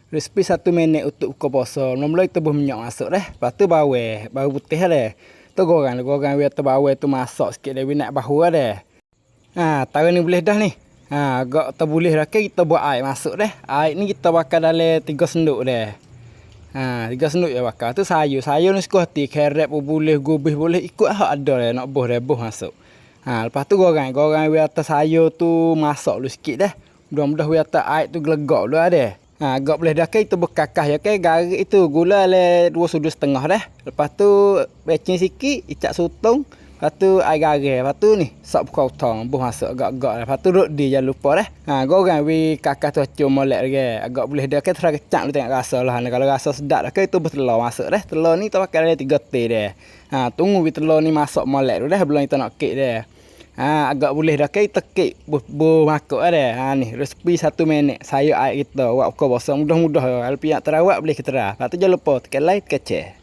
Resipi 1 minit untuk buka puasa. Mula-mula kita buh minyak masuk dah. Lepas tu bawang putih dah. Tu goreng biar tu bawang tu masak sikit dah nak bahu dah. Tahu ni boleh dah ni. Agak tak boleh dah kita buat air masuk dah. Air ni kita bakar dalam 3 senduk dah. 3 senduk je bakar. Tu sayur. Sayur ni suka hati. Carrot pun boleh, gubih boleh. Ikut hak ada dah. Nak buh dah, buh masuk. Lepas tu goreng biar atas sayur tu masak dulu sikit dah. Mudah-mudah biar atas air tu gelegak dulu ada. Agak boleh dah kita berkakah ya garik itu gula le 2 sudu setengah dah. Lepas tu becing sikit, icak sotong. Lepas tu air garam. Lepas tu ni sak potong buh masuk agak-agak dah. Lepas tu rot dia jangan lupa dah. Goreng we kakah tu acum molek lagi. Agak boleh dah terang kecak lu tengok rasa lah. Kalau rasa sedap dah itu bertelur masuk dah. Telur ni kita pakai dalam 3 teh dah. Tunggu we telur ni masuk molek dulu dah belum kita nak kek dah. Agak boleh dah kita kek buh makuk dah. Ni resipi 1 minit sayur air kita buat buka puasa mudah-mudah. Kalau piak terawak boleh kita. Lepas tu jangan lupa tekan like, tekan share.